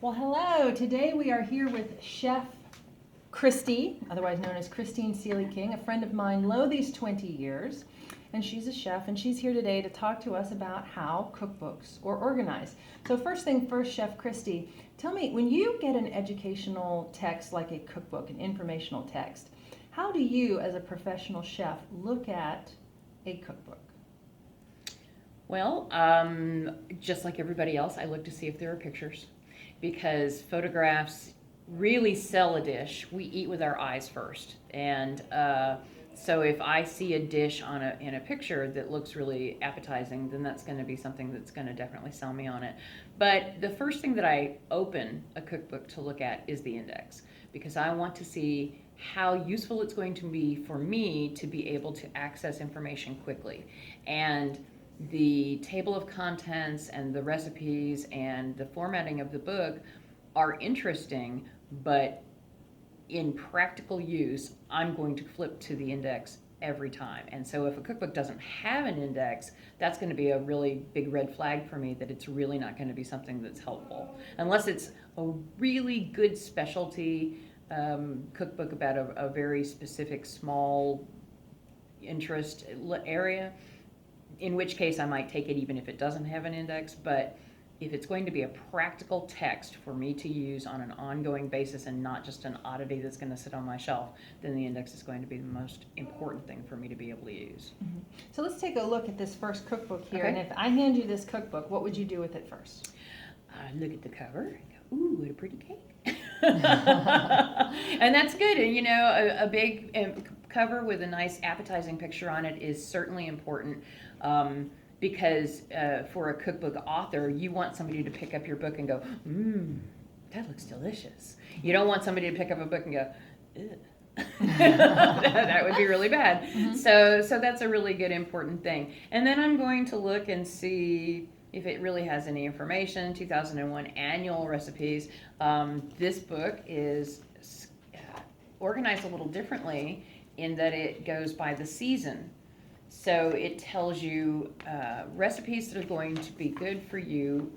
Well, hello. Today we are here with Chef Christy, otherwise known as Christine Seeley King, a friend of mine, low these 20 years. And she's a chef, and she's here today to talk to us about how cookbooks are organized. So first thing first, Chef Christy, tell me, when you get an educational text like a cookbook, an informational text, how do you, as a professional chef, look at a cookbook? Well, just like everybody else, I look to see if there are pictures because photographs really sell a dish. We eat with our eyes first. And so if I see a dish in a picture that looks really appetizing, then that's going to be something that's going to definitely sell me on it. But the first thing that I open a cookbook to look at is the index because I want to see how useful it's going to be for me to be able to access information quickly. And the table of contents and the recipes and the formatting of the book are interesting, but in practical use, I'm going to flip to the index every time. And so if a cookbook doesn't have an index, that's going to be a really big red flag for me that it's really not going to be something that's helpful. Unless it's a really good specialty cookbook about a very specific small interest area, in which case I might take it even if it doesn't have an index. But if it's going to be a practical text for me to use on an ongoing basis and not just an oddity that's going to sit on my shelf, then the index is going to be the most important thing for me to be able to use. Mm-hmm. So let's take a look at this first cookbook here. Okay. And if I hand you this cookbook, what would you do with it first? Look at the cover and go, ooh, what a pretty cake. And that's good. And, a big cover with a nice appetizing picture on it is certainly important. Because for a cookbook author, you want somebody to pick up your book and go, that looks delicious. You don't want somebody to pick up a book and go, ugh. That would be really bad. Mm-hmm. So that's a really good, important thing. And then I'm going to look and see if it really has any information. 2001 annual recipes. This book is organized a little differently in that it goes by the season. So it tells you recipes that are going to be good for you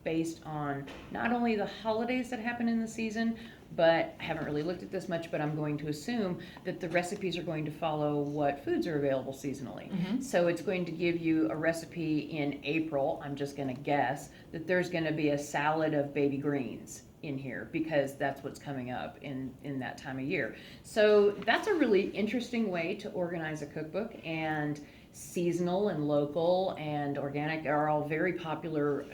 based on not only the holidays that happen in the season, but I haven't really looked at this much, but I'm going to assume that the recipes are going to follow what foods are available seasonally. Mm-hmm. So it's going to give you a recipe in April, I'm just going to guess, that there's going to be a salad of baby greens in here because that's what's coming up in that time of year. So that's a really interesting way to organize a cookbook, and seasonal and local and organic are all very popular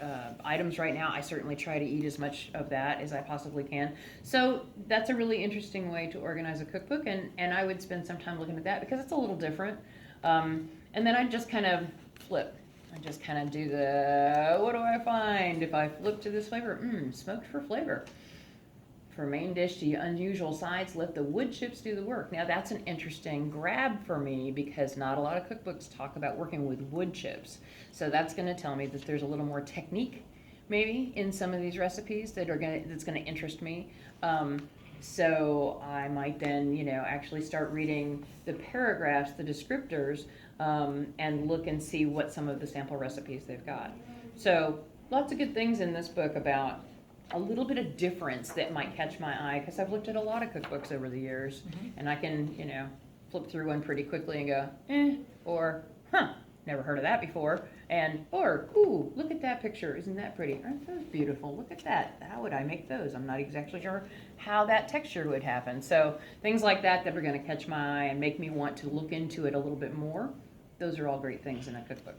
items right now. I certainly try to eat as much of that as I possibly can. So that's a really interesting way to organize a cookbook, and I would spend some time looking at that because it's a little different. And then I just kind of flip. I just kind of do what do I find? If I flip to this flavor, smoked for flavor. For main dish to unusual sides, let the wood chips do the work. Now that's an interesting grab for me because not a lot of cookbooks talk about working with wood chips. So that's going to tell me that there's a little more technique maybe in some of these recipes that's going to interest me. So I might then, actually start reading the paragraphs, the descriptors, and look and see what some of the sample recipes they've got. So lots of good things in this book about a little bit of difference that might catch my eye because I've looked at a lot of cookbooks over the years, mm-hmm. and I can, flip through one pretty quickly and go, or, never heard of that before, or, ooh, look at that picture, isn't that pretty? Aren't those beautiful? Look at that. How would I make those? I'm not exactly sure how that texture would happen. So things like that are going to catch my eye and make me want to look into it a little bit more. Those are all great things in a cookbook.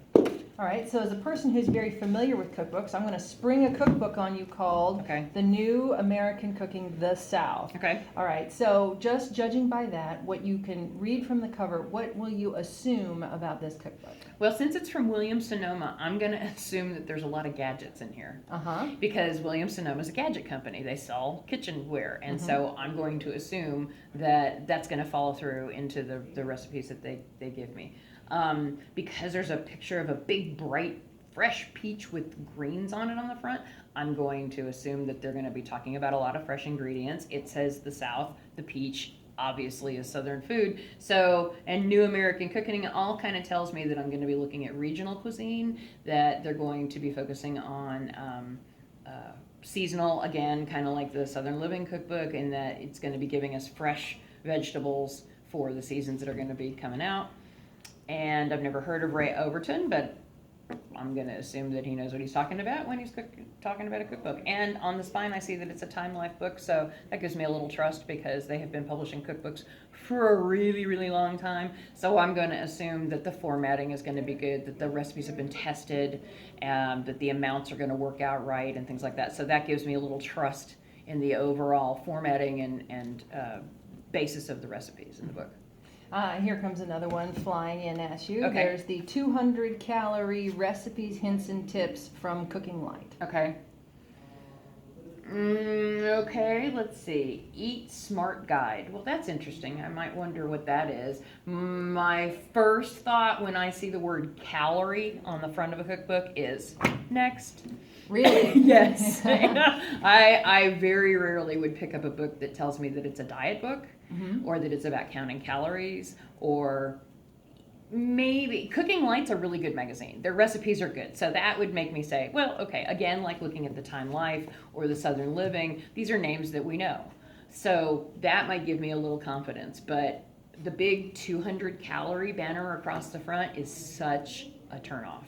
All right, so as a person who's very familiar with cookbooks, I'm going to spring a cookbook on you called The New American Cooking the South. Okay. All right, so just judging by that, what you can read from the cover, what will you assume about this cookbook? Well, since it's from Williams-Sonoma, I'm going to assume that there's a lot of gadgets in here. Uh-huh. Because Williams-Sonoma is a gadget company. They sell kitchenware, and mm-hmm. so I'm going to assume that that's going to follow through into the recipes that they give me. Because there's a picture of a big, bright, fresh peach with greens on it on the front, I'm going to assume that they're going to be talking about a lot of fresh ingredients. It says the South, the peach, obviously is Southern food. So, and New American Cooking all kind of tells me that I'm going to be looking at regional cuisine, that they're going to be focusing on seasonal, again, kind of like the Southern Living cookbook, in that it's going to be giving us fresh vegetables for the seasons that are going to be coming out. And I've never heard of Ray Overton, but I'm going to assume that he knows what he's talking about when he's talking about a cookbook. And on the spine, I see that it's a Time Life book, so that gives me a little trust, because they have been publishing cookbooks for a really, really long time. So I'm going to assume that the formatting is going to be good, that the recipes have been tested, that the amounts are going to work out right, and things like that. So that gives me a little trust in the overall formatting and basis of the recipes in the book. Here comes another one flying in at you. Okay. There's the 200 calorie recipes, hints, and tips from Cooking Light. Okay. Okay, let's see. Eat Smart Guide. Well, that's interesting. I might wonder what that is. My first thought when I see the word calorie on the front of a cookbook is next. Really? Yes. I very rarely would pick up a book that tells me that it's a diet book, or that it's about counting calories, or maybe Cooking Light's a really good magazine. Their recipes are good. So that would make me say, well, okay, again, like looking at the Time Life or the Southern Living, these are names that we know. So that might give me a little confidence. But the big 200 calorie banner across the front is such a turnoff.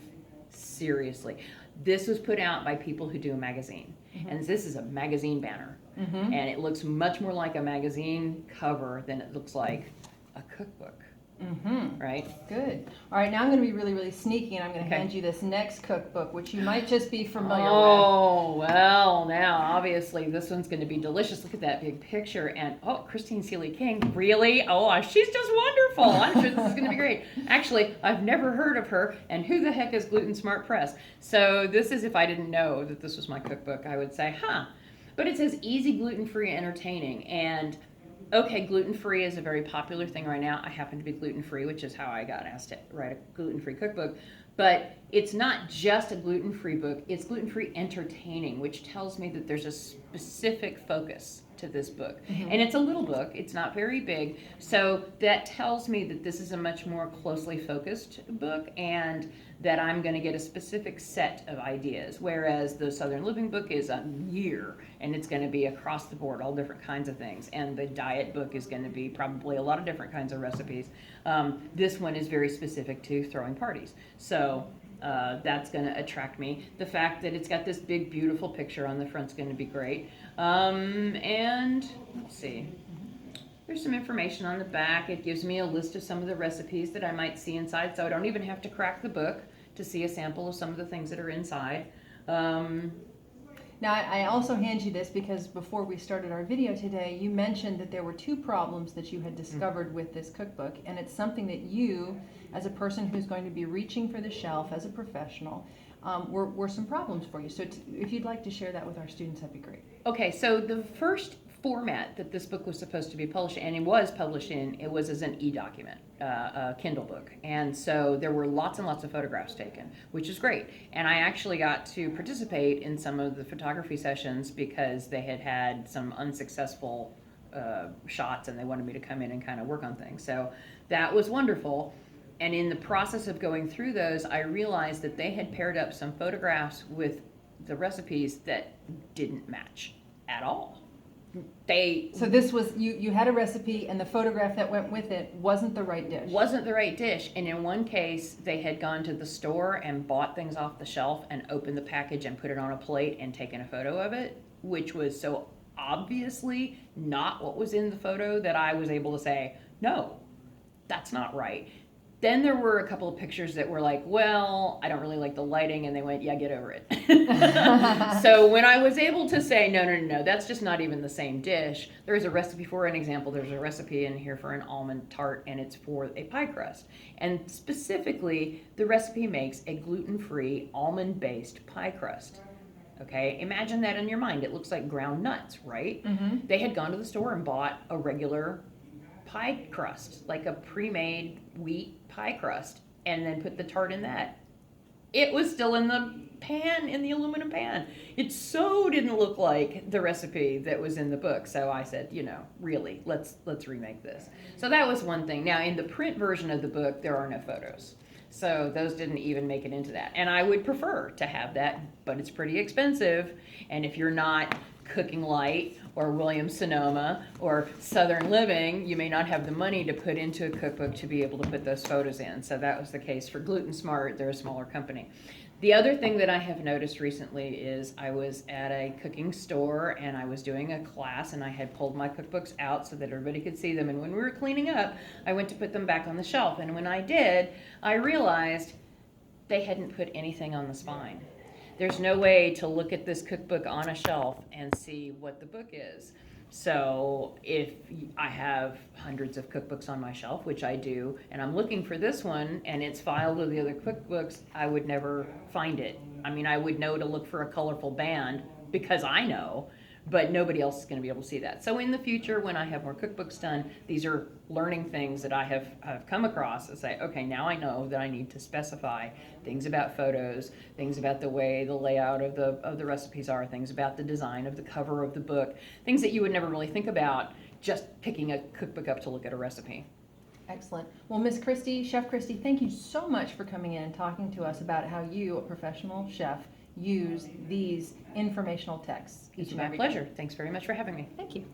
Seriously. This was put out by people who do a magazine. And this is a magazine banner. And it looks much more like a magazine cover than it looks like a cookbook. Right? Good. All right, now I'm going to be really, really sneaky, and I'm going to Okay. hand you this next cookbook, which you might just be familiar with. Oh, well, now, obviously, this one's going to be delicious. Look at that big picture. And, oh, Christine Seeley King, really? Oh, she's just wonderful. I'm sure this is going to be great. Actually, I've never heard of her, and who the heck is Gluten Smart Press? So this is, if I didn't know that this was my cookbook, I would say, huh. But it says easy, gluten-free, entertaining. And okay, gluten-free is a very popular thing right now. I happen to be gluten-free, which is how I got asked to write a gluten-free cookbook. But it's not just a gluten-free book, it's gluten-free entertaining, which tells me that there's a specific focus to this book. And it's a little book, it's not very big, so that tells me that this is a much more closely focused book, and that I'm going to get a specific set of ideas, whereas the Southern Living book is a year, and it's going to be across the board, all different kinds of things, and the diet book is going to be probably a lot of different kinds of recipes. This one is very specific to throwing parties, so that's going to attract me. The fact that it's got this big, beautiful picture on the front is going to be great. And let's see. There's some information on the back. It gives me a list of some of the recipes that I might see inside, so I don't even have to crack the book to see a sample of some of the things that are inside. Now, I also hand you this because before we started our video today, you mentioned that there were two problems that you had discovered with this cookbook, and it's something that you, as a person who's going to be reaching for the shelf as a professional, were some problems for you. So if you'd like to share that with our students, that'd be great. Okay, so the first format that this book was supposed to be published, and it was published in, it was as an e-document, a Kindle book. And so there were lots and lots of photographs taken, which is great. And I actually got to participate in some of the photography sessions because they had had some unsuccessful shots, and they wanted me to come in and kind of work on things. So that was wonderful. And in the process of going through those, I realized that they had paired up some photographs with the recipes that didn't match at all. So this was, you had a recipe, and the photograph that went with it wasn't the right dish. Wasn't the right dish. And in one case, they had gone to the store and bought things off the shelf and opened the package and put it on a plate and taken a photo of it, which was so obviously not what was in the photo that I was able to say, no, that's not right. Then there were a couple of pictures that were like, well, I don't really like the lighting, and they went, yeah, get over it. So when I was able to say, no, that's just not even the same dish, there is a recipe for an example. There's a recipe in here for an almond tart, and it's for a pie crust. And specifically, the recipe makes a gluten-free, almond-based pie crust. Okay, imagine that in your mind. It looks like ground nuts, right? They had gone to the store and bought a regular pie crust, like a pre-made wheat pie crust, and then put the tart in that. It was still in the pan, in the aluminum pan. It so didn't look like the recipe that was in the book. So I said, really, let's remake this. So that was one thing. Now, in the print version of the book, there are no photos. So those didn't even make it into that. And I would prefer to have that, but it's pretty expensive. And if you're not Cooking Light or Williams Sonoma or Southern Living, you may not have the money to put into a cookbook to be able to put those photos in. So that was the case for Gluten Smart. They're a smaller company. The other thing that I have noticed recently is I was at a cooking store and I was doing a class and I had pulled my cookbooks out so that everybody could see them. And when we were cleaning up, I went to put them back on the shelf. And when I did, I realized they hadn't put anything on the spine. There's no way to look at this cookbook on a shelf and see what the book is. So if I have hundreds of cookbooks on my shelf, which I do, and I'm looking for this one and it's filed with the other cookbooks, I would never find it. I mean, I would know to look for a colorful band because I know, but nobody else is going to be able to see that. So in the future, when I have more cookbooks done, these are learning things that I have come across and say, okay, now I know that I need to specify things about photos, things about the way the layout of the recipes are, things about the design of the cover of the book, things that you would never really think about just picking a cookbook up to look at a recipe. Excellent. Well, Miss Christy, Chef Christy, thank you so much for coming in and talking to us about how you, a professional chef, use these informational texts each It's and my every day. pleasure. Thanks very much for having me. Thank you.